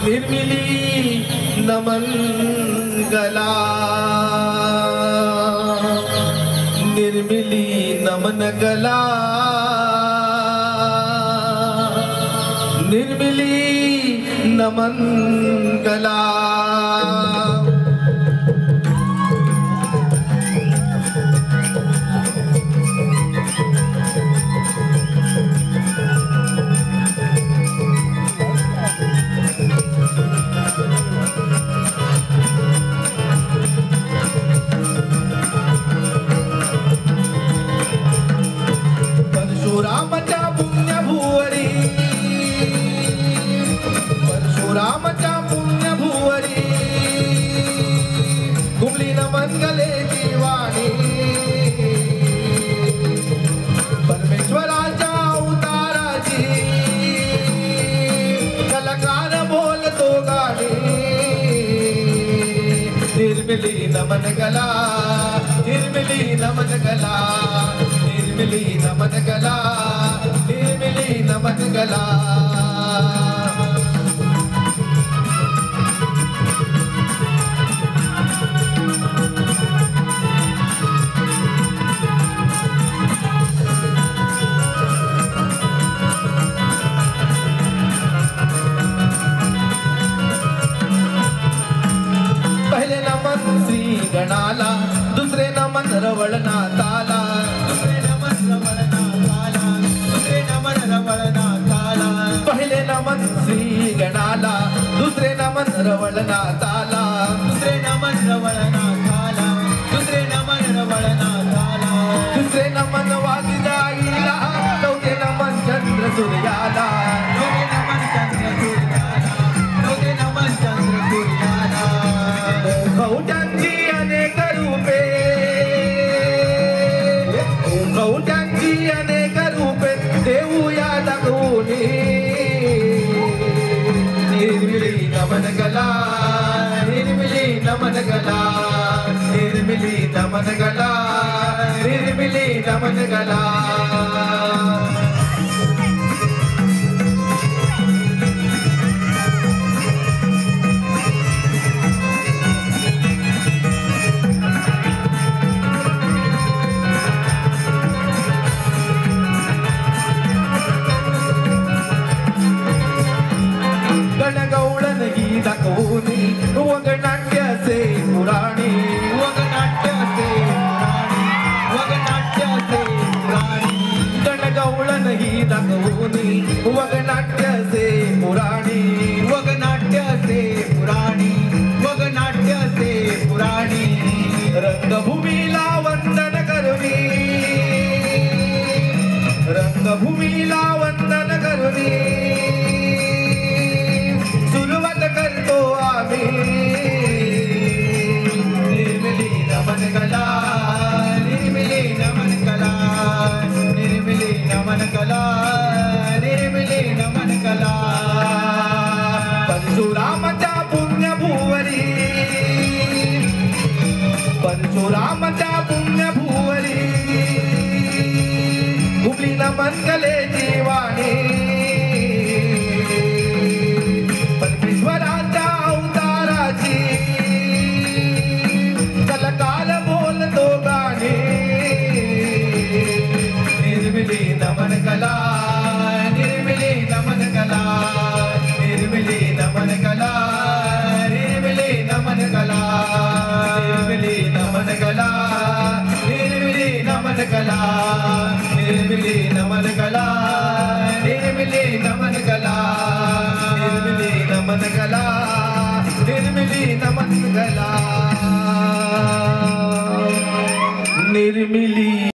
निर्मिली नमन गला, निर्मिली नमन गला, निर्मिली नमन गला। परशुरामाच्या पुण्यभुवरी, परशुरामाच्या पुण्यभुवरी घुमली नमन गलेची वाणी। परमेश्वराच्या अवताराची कलाकार बोलतो गाणी। निर्मिली नमन गला, निर्मिली नमन गला, निर्मिली नमन गला, निर्मिली नमन गला। पहले नमन श्री गणाला, दुसरे नमन रवळनाथाला, दुसरे नमन रवळनाथाला, दुसरे नमन रवळनाथाला। पहले नमन श्री गणाला, दुसरे नमन रवळनाथाला, दुसरे नमन रवळनाथाला, दुसरे नमन रवळनाथाला। दुसरे नमन वादिजाईला, चौथे नमन चंद्र सूर्याला, चौथे नमन चंद्र सूर्याला, चौथे नमन चंद्र सूर्याला। कवट्यांची अनेक रूपे, कवट्यांची अनेक रूपे देऊया दाखवूनी। निर्मिली नमन गला, निर्मिली नमन गला, निर्मिली नमन गला, निर्मिली नमन गला। गणगौळण ही दाखवूनी वगनाट्याचे पुराणी, वगनाट्याचे पुराणी, वगनाट्याचे पुराणी। गणगौळण ही दाखवूनी वगनाट्याचे पुराणी, वगनाट्याचे पुराणी, वगनाट्याचे पुराणी। रंगभूमीला वंदन करुनी, रंगभूमीला वंदन करुनी सुरुवात करतो आम्ही। निर्मिली नमन गला, निर्मिली नमन गला, निर्मिली नमन गला, निर्मिली नमन गला। परशुरामाच्या पुण्यभुवरी, परशुरामाच्या पुण्यभुवरी घुमली नमन गलेची वाणी। परमेश्वराच्या अवताराची कलाकार बोलतो गाणी। निर्मिली नमन गला, निर्मिली नमन गला, निर्मिली नमन गला, निर्मिली नमन गला, निर्मिली नमन गला, निर्मिली नमन गला, निर्मिली नमन गला, निर्मिली नमन गला, निर्मिली नमन गला, निर्मिली नमन गला, निर्मिली।